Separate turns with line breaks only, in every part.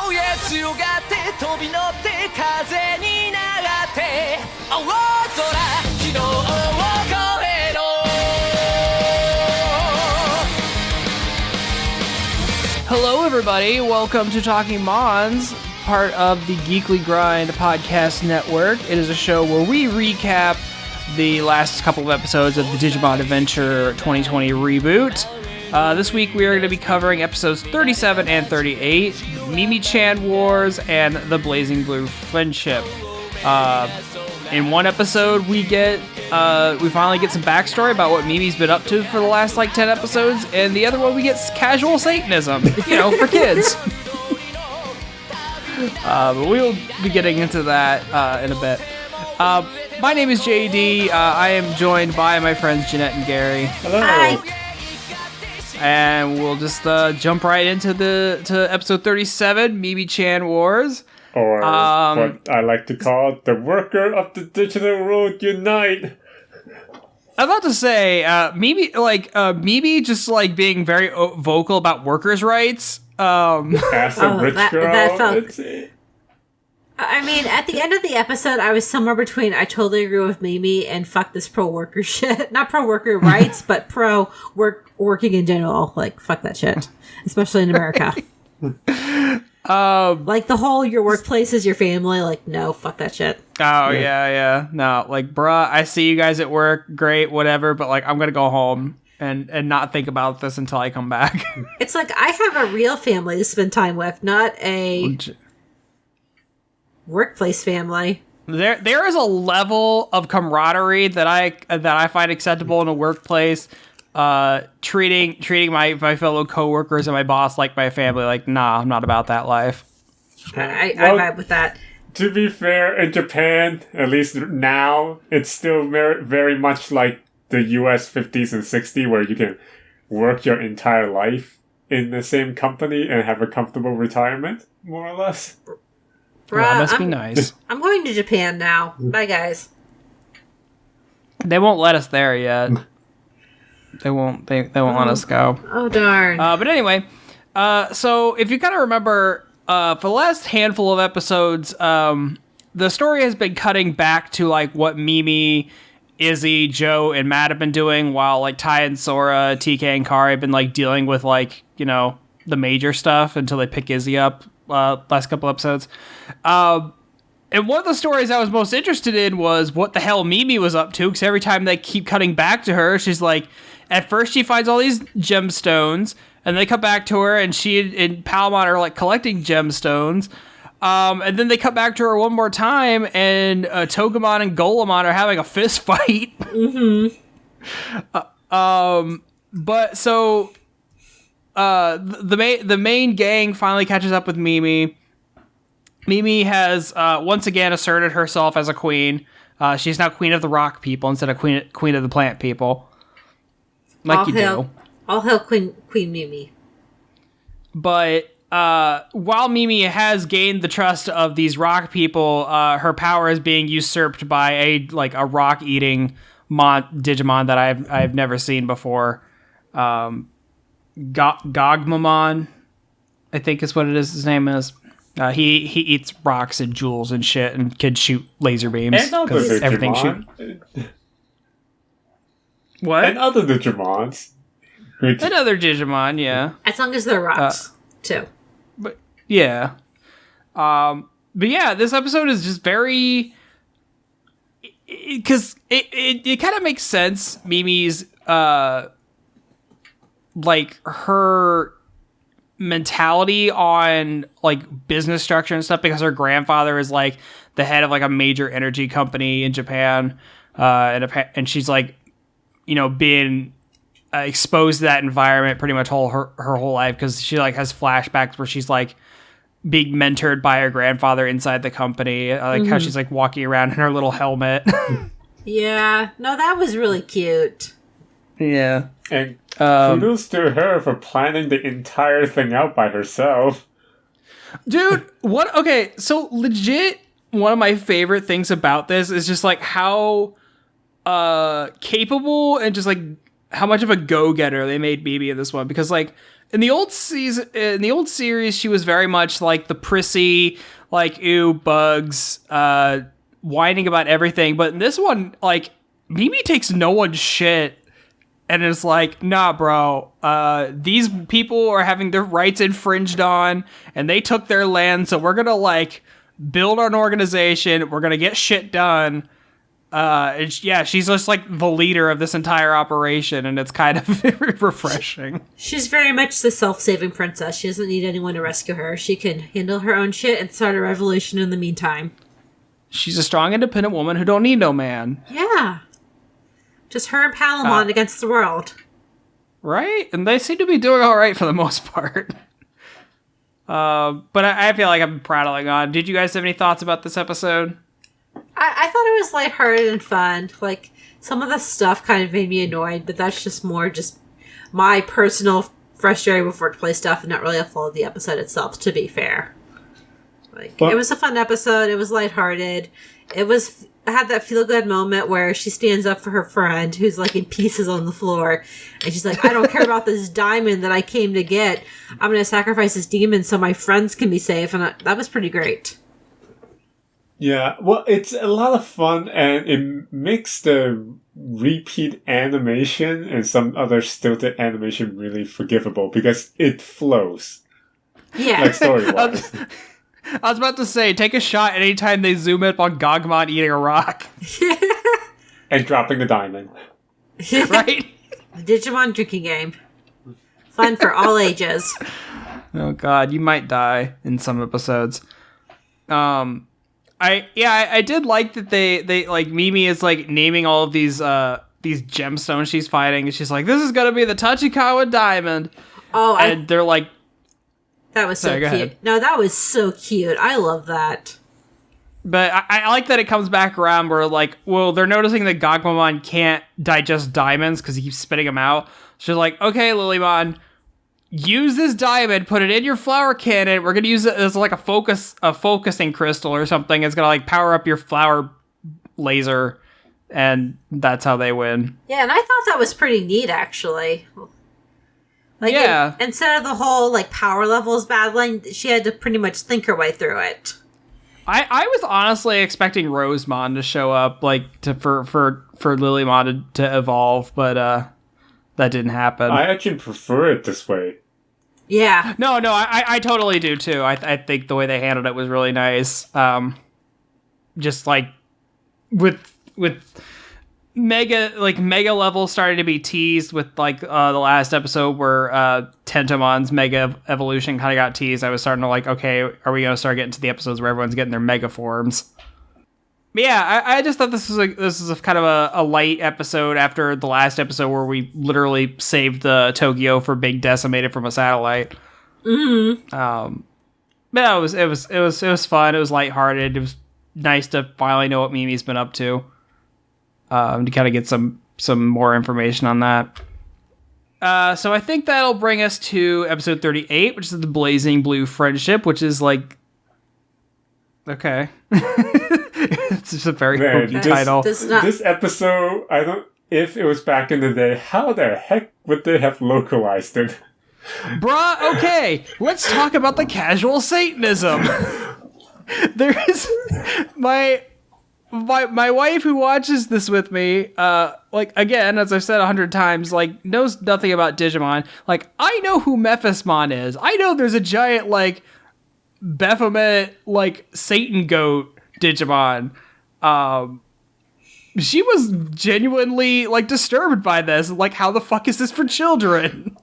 燃え強がって飛び乗って風に流って青空昨日を越えろ Hello everybody, welcome to Talking MONS, part of the Geekly Grind podcast network. It is a show where we recap the last couple of episodes of the Digimon Adventure 2020 reboot. This week we are going to be covering episodes 37 and 38, Mimi-chan Wars and the Blazing Blue Friendship. In one episode we finally get some backstory about what Mimi's been up to for the last 10 episodes, and the other one we get casual Satanism, for kids. But we'll be getting into that in a bit. My name is JD. I am joined by my friends Jeanette and Gary.
Hello.
Hi.
And we'll just jump right into episode 37, Mimi-chan Wars.
Or what I like to call the worker of the digital world unite.
I'm about to say, Mimi just being very vocal about workers' rights.
As a rich girl.
That felt... I mean, at the end of the episode, I was somewhere between I totally agree with Mimi and fuck this pro-worker shit. Not pro-worker rights, but pro-working in general. Fuck that shit. Especially in America. The whole your workplace is your family. No, fuck that shit.
Oh, yeah. No, bruh, I see you guys at work. Great, whatever. But, I'm going to go home and not think about this until I come back.
It's I have a real family to spend time with, not a... workplace family.
There is a level of camaraderie that I find acceptable in a workplace. Treating my fellow coworkers and my boss like my family. Nah, I'm not about that life.
I vibe with that.
To be fair, in Japan, at least now, it's still very, very much like the US 50s and 60s, where you can work your entire life in the same company and have a comfortable retirement, more or less.
Bruh,
that must be nice.
I'm going to Japan now. Bye, guys.
They won't let us there yet. They won't let us go.
Oh, darn.
But anyway, so if you kind of remember, for the last handful of episodes, the story has been cutting back to what Mimi, Izzy, Joe, and Matt have been doing, while Tai and Sora, TK, and Kari have been dealing with the major stuff until they pick Izzy up. Last couple episodes. And one of the stories I was most interested in was what the hell Mimi was up to, because every time they keep cutting back to her, she's at first she finds all these gemstones, and they cut back to her, and she and Palmon are collecting gemstones, and then they cut back to her one more time, and Togemon and Golemon are having a fist fight.
Mm-hmm.
But so... the main gang finally catches up with Mimi. Mimi has once again asserted herself as a queen. She's now queen of the rock people instead of queen of the plant people. All
hail Queen Mimi.
But while Mimi has gained the trust of these rock people, her power is being usurped by a rock eating Digimon that I've never seen before. Gogmamon, I think is what it is. His name is. He eats rocks and jewels and shit and can shoot laser beams
because
everything shoot. What?
And other Digimons.
Another Digimon, yeah.
As long as they're rocks, too.
But yeah, this episode is just very, because it kind of makes sense. Mimi's her mentality on business structure and stuff, because her grandfather is the head of a major energy company in Japan, and she's being exposed to that environment pretty much her whole life, because she has flashbacks where she's being mentored by her grandfather inside the company, how she's walking around in her little helmet.
Yeah, no, that was really cute.
Yeah.
And kudos to her for planning the entire thing out by herself.
Dude, what? Okay, so legit, one of my favorite things about this is just how capable and just how much of a go-getter they made Mimi in this one, because like in the old series, she was very much like the prissy, like, ew, bugs, whining about everything. But in this one, like, Mimi takes no one's shit and is like, nah, bro, these people are having their rights infringed on and they took their land, so we're gonna like build an organization, we're gonna get shit done. She's just like the leader of this entire operation, and it's kind of refreshing.
She's very much the self-saving princess. She doesn't need anyone to rescue her. She can handle her own shit and start a revolution in the meantime.
She's a strong, independent woman who don't need no man.
Yeah. Just her and Palamon against the world. Right?
And they seem to be doing all right for the most part. But I feel like I'm prattling on. Did you guys have any thoughts about this episode?
I thought it was lighthearted and fun. Like, some of the stuff kind of made me annoyed, but that's just more just my personal frustrating with workplace stuff and not really a fault of the episode itself, to be fair. Like, it was a fun episode. It was lighthearted. It had that feel-good moment where she stands up for her friend who's, like, in pieces on the floor. And she's like, I don't care about this diamond that I came to get. I'm going to sacrifice this demon so my friends can be safe. And that was pretty great.
Yeah, well, it's a lot of fun, and it makes the repeat animation and some other stilted animation really forgivable because it flows.
Yeah.
Like, story-wise.
I was about to say, take a shot anytime they zoom up on Gagmon eating a rock.
And dropping the diamond.
Right?
The Digimon drinking game. Fun for all ages.
Oh god, you might die in some episodes. I did like that they like Mimi is like naming all of these gemstones she's fighting, and she's like, this is gonna be the Tachikawa diamond.
Oh,
and they're like,
that was so cute. No, that was so cute. I love that.
But I like that it comes back around where, like, well, they're noticing that Gagmon can't digest diamonds because he keeps spitting them out. She's like, okay, Lilymon, use this diamond, put it in your flower cannon. We're going to use it as, like, a focusing crystal or something. It's going to, like, power up your flower laser. And that's how they win.
Yeah, and I thought that was pretty neat, actually. Like,
yeah.
Instead of the whole, like, power levels battling, she had to pretty much think her way through it.
I was honestly expecting Rosemon to show up, like, for Lilymon to evolve, but that didn't happen.
I actually prefer it this way.
Yeah.
No, I totally do too. I think the way they handled it was really nice. Just like with mega levels starting to be teased with like the last episode where Tentomon's mega evolution kind of got teased. I was starting to like, okay, are we gonna start getting to the episodes where everyone's getting their mega forms? But yeah, I just thought this was a kind of a light episode after the last episode where we literally saved Tokyo for being decimated from a satellite.
Mm-hmm.
But it was fun. It was lighthearted. It was nice to finally know what Mimi's been up to. To kind of get some more information on that. So I think that'll bring us to episode 38, which is the Blazing Blue Friendship, which is like, okay. It's just a very hokey title.
This episode, if it was back in the day, how the heck would they have localized it?
Bruh, okay, let's talk about the casual Satanism. There is my wife who watches this with me, like, again, as I've said 100 times, like, knows nothing about Digimon. Like, I know who Mephismon is. I know there's a giant, like, Baphomet, like, Satan goat Digimon. She was genuinely, like, disturbed by this. Like, how the fuck is this for children?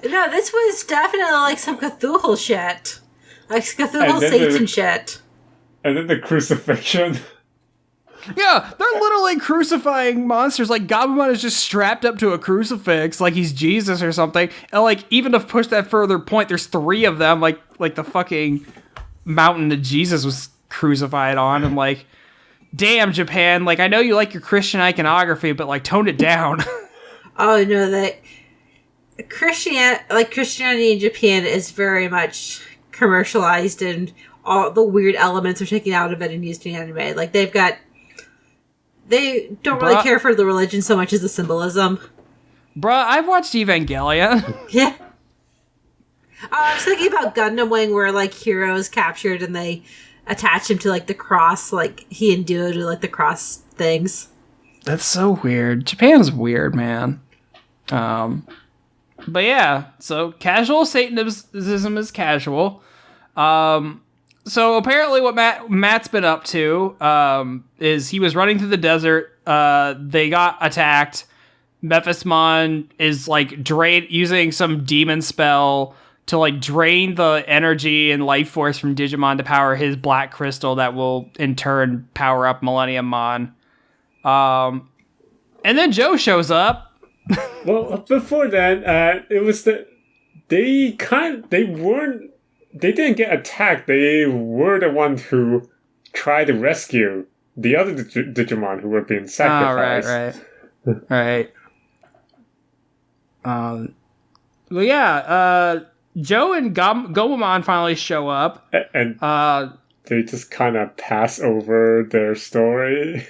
No, this was definitely, like, some Cthulhu shit. Like, Cthulhu Satan shit.
And then the crucifixion.
Yeah, they're literally crucifying monsters. Like, Gabumon is just strapped up to a crucifix like he's Jesus or something. And, like, even to push that further point, there's 3 of them, like the fucking mountain that Jesus was crucified on. And, like, damn, Japan. Like, I know you like your Christian iconography, but, like, tone it down.
Oh, no, that Christianity in Japan is very much commercialized, and all the weird elements are taken out of it and used in anime. Like, they don't really care for the religion so much as the symbolism.
Bruh, I've watched Evangelion.
Yeah. I was thinking about Gundam Wing, where like Hero is captured and they attach him to like the cross, like he and Duo do like the cross things.
That's so weird. Japan's weird, man. But yeah, so casual Satanism is casual. So apparently what Matt's been up to is he was running through the desert. They got attacked. Mephismon is like using some demon spell to like drain the energy and life force from Digimon to power his black crystal that will in turn power up Millennium Mon. And then Joe shows up.
Well, before that, it was they didn't get attacked. They were the ones who tried to rescue the other Digimon who were being sacrificed.
Right. Well, yeah. Joe and Gomamon finally show up,
and they just kind of pass over their story.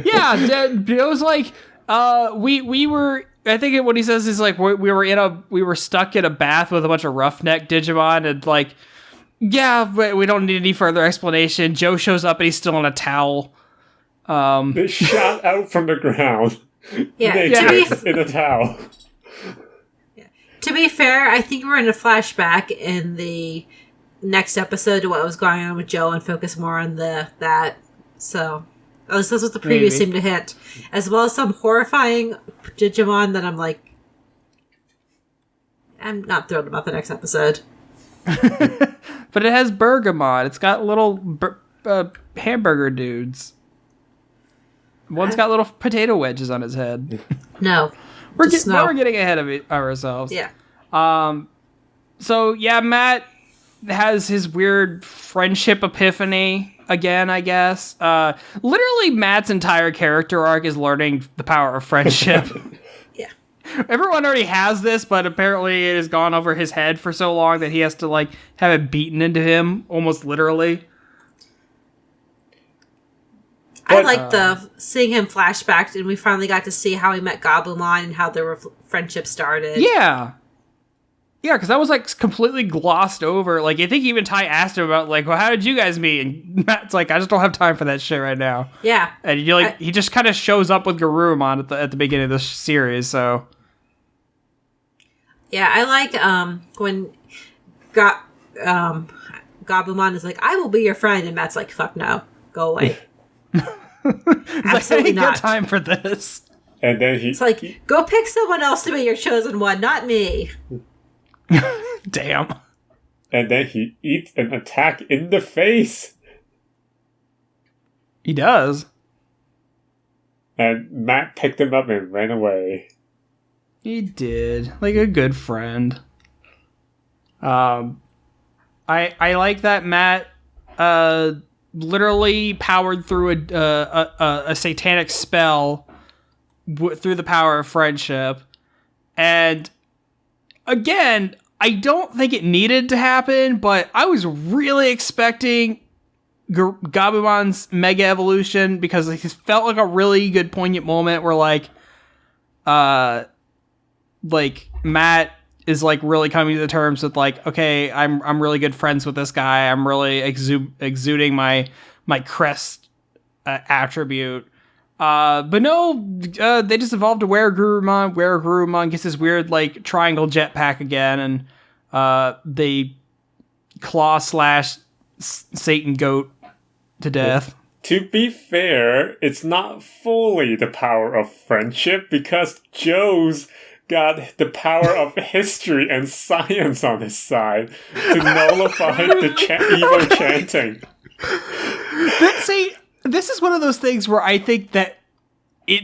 Yeah, Joe's like, we were. I think what he says is like we were stuck in a bath with a bunch of roughneck Digimon, and like, yeah, but we don't need any further explanation. Joe shows up and he's still in a towel.
They shot out from the ground.
Yeah,
in a towel.
To be fair, I think we're in a flashback in the next episode to what was going on with Joe and focus more on that. So, at least that's what the preview seemed to hit. As well as some horrifying Digimon that I'm like, I'm not thrilled about the next episode.
But it has Bergamot. It's got little hamburger dudes. One's got little potato wedges on his head.
No.
We're getting ahead of ourselves.
Yeah.
So, yeah, Matt has his weird friendship epiphany again, I guess. Literally, Matt's entire character arc is learning the power of friendship.
Yeah.
Everyone already has this, but apparently it has gone over his head for so long that he has to, like, have it beaten into him, almost literally.
I like seeing him flashback, and we finally got to see how he met Gabumon and how their friendship started.
Yeah. Yeah, because that was, like, completely glossed over. Like, I think even Ty asked him about, like, well, how did you guys meet? And Matt's like, I just don't have time for that shit right now.
Yeah.
And you're like, he just kind of shows up with Garurumon at the beginning of the series, so.
Yeah, I like when Gabumon is like, I will be your friend, and Matt's like, fuck no, go away. Absolutely
like, I
not.
Got time for this.
And then
it's like, go pick someone else to be your chosen one, not me.
Damn.
And then he eats an attack in the face.
He does.
And Matt picked him up and ran away.
He did, like a good friend. I like that Matt literally powered through a satanic spell through the power of friendship. And again, I don't think it needed to happen, but I was really expecting Gabumon's mega evolution because it felt like a really good poignant moment where like Matt is like really coming to the terms with like, okay, I'm really good friends with this guy. I'm really exuding my crest attribute. But no, they just evolved to Weregurumon. Weregurumon gets this weird like triangle jetpack again, and they claw slash Satan goat to death.
To be fair, it's not fully the power of friendship because Joe's got the power of history and science on his side to nullify the evil chanting.
See, this is one of those things where I think that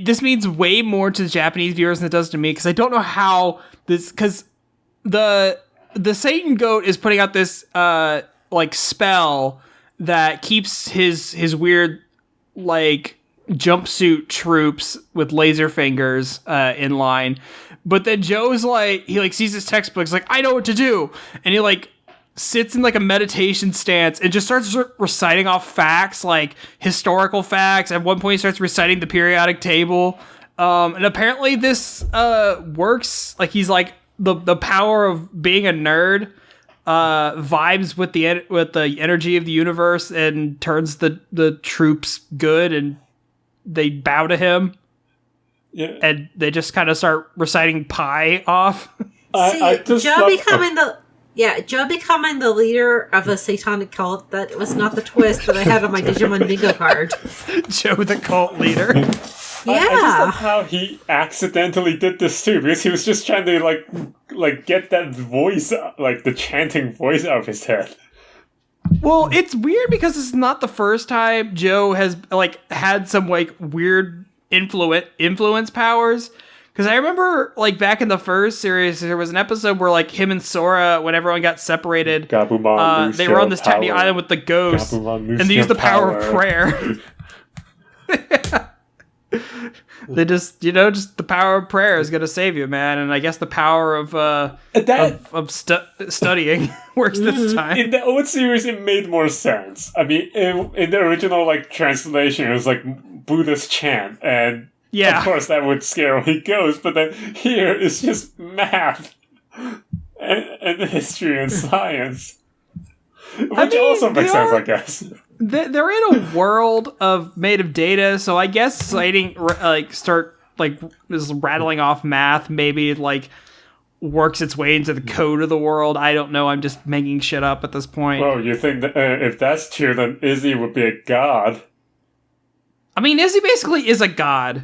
this means way more to the Japanese viewers than it does to me, because I don't know how this... Because the Satan Goat is putting out this like spell that keeps his weird like jumpsuit troops with laser fingers in line. But then Joe's like, he like sees his textbooks, like, I know what to do. And he like sits in like a meditation stance and just starts reciting off facts, like historical facts. At one point he starts reciting the periodic table. And apparently this works. Like he's like the power of being a nerd vibes with the energy of the universe and turns the troops good, and they bow to him.
Yeah.
And they just kind of start reciting pi off.
Joe becoming the leader of a satanic cult, that was not the twist that I had on my Digimon bingo card.
Joe the cult leader.
Yeah.
I just love how he accidentally did this too, because he was just trying to like get that voice, like the chanting voice out of his head.
Well, it's weird because it's not the first time Joe has like had some like weird influence powers. Because I remember, like, back in the first series, there was an episode where, like, him and Sora, when everyone got separated,
Gabumon,
they were on this tiny island with the ghosts, and they used the power of prayer. They just the power of prayer is gonna save you, man. And I guess the power of studying works this time.
In the old series, it made more sense. I mean, in the original like translation, it was like Buddha's chant, and of course that would scare away ghosts. But then here it's just math and history and science, which also makes sense, I guess.
They're in a world made of data, so I guess citing is rattling off math maybe like works its way into the code of the world. I don't know. I'm just making shit up at this point.
Well, you think that if that's true, then Izzy would be a god.
I mean, Izzy basically is a god.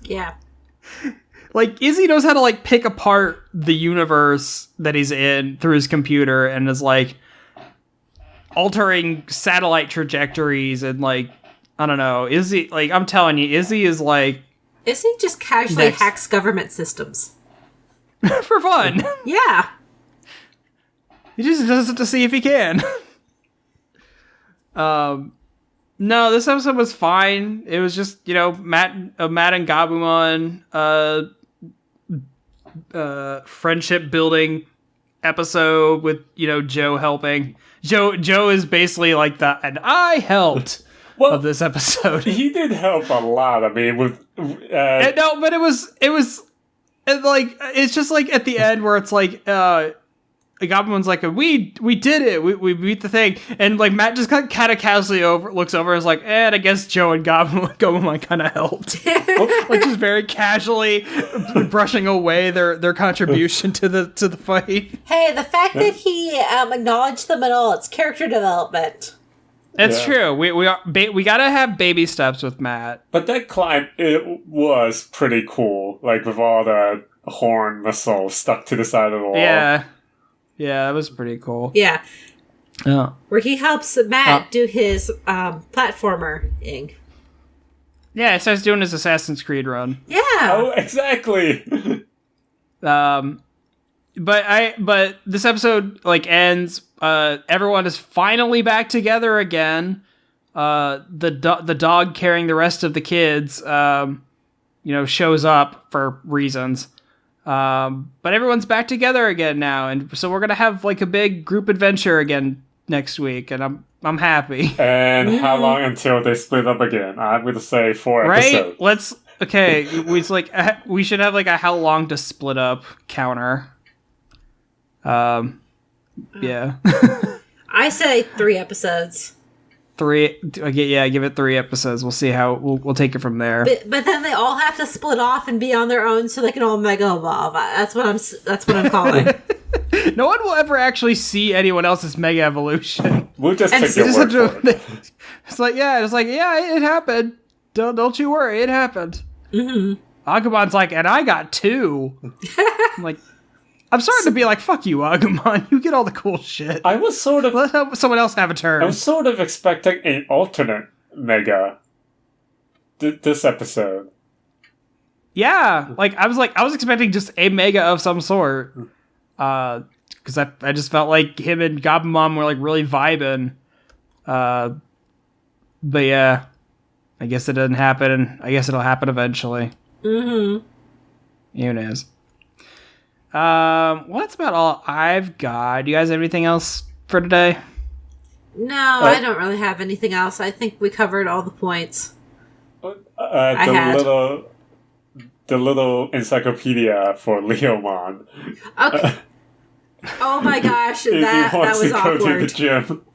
Yeah.
Like, Izzy knows how to like pick apart the universe that he's in through his computer and is like altering satellite trajectories and like, I don't know. Izzy, like, I'm telling you, Izzy is like...
Izzy just casually hacks government systems.
For fun.
Yeah.
He just does it to see if he can. No, this episode was fine. It was just, Matt and Gabumon, friendship building episode with, Joe helping. Joe is basically like and I helped of this episode.
He did help a lot. I mean, with
no, but it was like it's just like at the end where it's like Gobumon's like we did it, we beat the thing, and like Matt just kind of casually looks over and is like, and I guess Joe and Gabumon kind of helped, like just very casually brushing away their contribution to the fight.
Hey, the fact that he acknowledged them at all, it's character development.
It's true. We gotta have baby steps with Matt.
But that climb, it was pretty cool. Like with all the horn missiles stuck to the side of the wall.
Yeah, that was pretty cool.
Yeah.
Yeah.
Where he helps Matt do his platformer-ing.
Yeah, it starts doing his Assassin's Creed run.
Yeah.
Oh, exactly.
But this episode like ends. Everyone is finally back together again. The dog carrying the rest of the kids, shows up for reasons. But everyone's back together again now, and so we're gonna have like a big group adventure again next week, and I'm happy.
And how long until they split up again? I'm gonna say 4 episodes.
We should have like a how long to split up counter. Yeah.
I say 3 episodes.
3. Yeah, give it 3 episodes. We'll see how we'll take it from there.
But then they all have to split off and be on their own, so they can all mega evolve. That's what I'm calling.
No one will ever actually see anyone else's mega evolution.
We'll just take your word for it.
It's like it happened. Don't you worry, it happened.
Mm-hmm.
Agumon's like, and I got 2. I'm like, I'm starting to be like, fuck you, Agumon. You get all the cool shit.
I was sort of...
Let someone else have a turn.
I was sort of expecting an alternate Mega this episode.
Yeah. I was expecting just a Mega of some sort. Because I just felt like him and Gabumon were like really vibing. But yeah. I guess it didn't happen, and I guess it'll happen eventually.
Mm-hmm.
Who knows? Well, that's about all I've got. Do you guys have anything else for today?
No, I don't really have anything else. I think we covered all the points.
The little encyclopedia for Leomon.
Okay. Oh my gosh,
If
that
he wants
was
to go to the
awkward.
gym.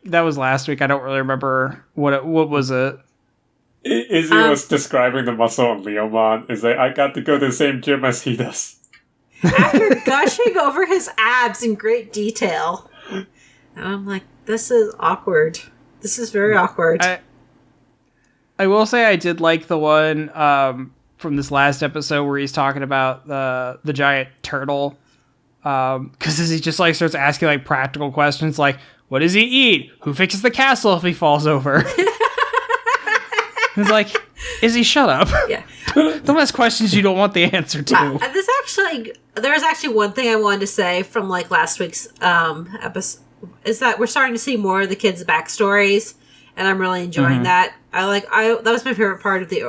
That was last week. I don't really remember what was it.
Izzy was describing the muscle on Leomon. Is like, I got to go to the same gym as he does.
After gushing over his abs in great detail. And I'm like, this is awkward. This is very awkward.
I will say I did like the one from this last episode where he's talking about the giant turtle. Because he just like starts asking like practical questions like, what does he eat? Who fixes the castle if he falls over? It's like, Izzy, shut up.
Yeah.
Don't ask questions you don't want the answer to.
There was actually one thing I wanted to say from like last week's episode, is that we're starting to see more of the kids' backstories, and I'm really enjoying that. That was my favorite part of the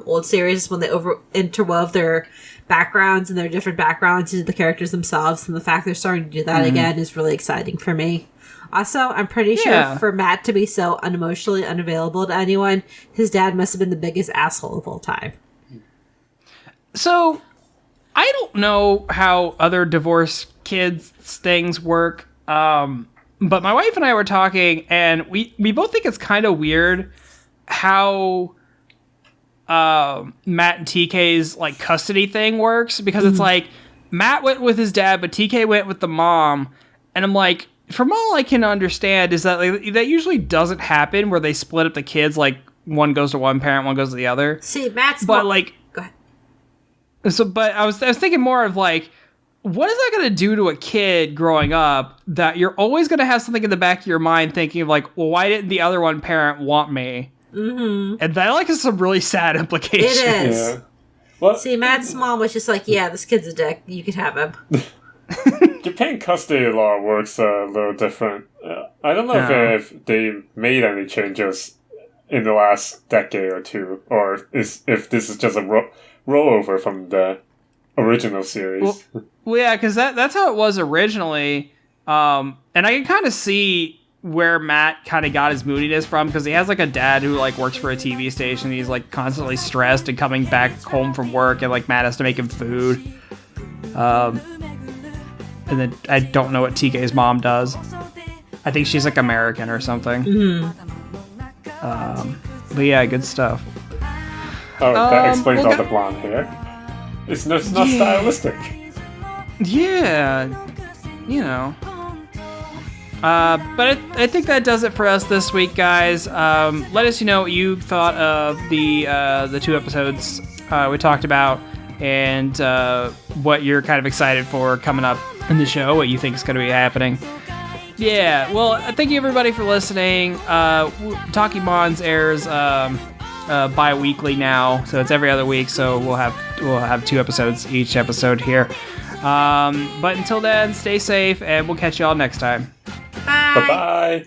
old series, when they interwove their backgrounds and their different backgrounds into the characters themselves, and the fact they're starting to do that again is really exciting for me. Also, I'm pretty sure for Matt to be so unemotionally unavailable to anyone, his dad must have been the biggest asshole of all time.
So, I don't know how other divorced kids things work, but my wife and I were talking, and we both think it's kind of weird how Matt and TK's like custody thing works, because it's like Matt went with his dad, but TK went with the mom, and I'm like, from all I can understand is that like, that usually doesn't happen where they split up the kids, like one goes to one parent, one goes to the other.
See, Matt's
but like,
go ahead.
So, but I was thinking more of like, what is that going to do to a kid growing up that you're always going to have something in the back of your mind thinking of like, well, why didn't the other one parent want me? Mm-hmm. And that like has some really sad implications.
It is.
Yeah. Well,
See, Matt's mom was just like, yeah, this kid's a dick. You can have him.
Japan custody law works a little different. I don't know if they made any changes in the last decade or two, or if this is just a rollover from the original series.
Well, yeah, because that's how it was originally. And I can kind of see where Matt kind of got his moodiness from, because he has like a dad who like works for a TV station. He's like constantly stressed and coming back home from work, and like Matt has to make him food. And then I don't know what TK's mom does. I think she's like American or something. But yeah, good stuff.
Oh, that explains all the blonde hair. It's not stylistic.
Yeah, you know. But I think that does it for us this week, guys. Let us know what you thought of the two episodes we talked about, and what you're kind of excited for coming up in the show, what you think is going to be happening. Yeah, well, thank you everybody for listening. Talking MONS airs bi-weekly now, so it's every other week, so we'll have 2 episodes each episode here. But until then, stay safe, and we'll catch y'all next time.
Bye.
Bye-bye.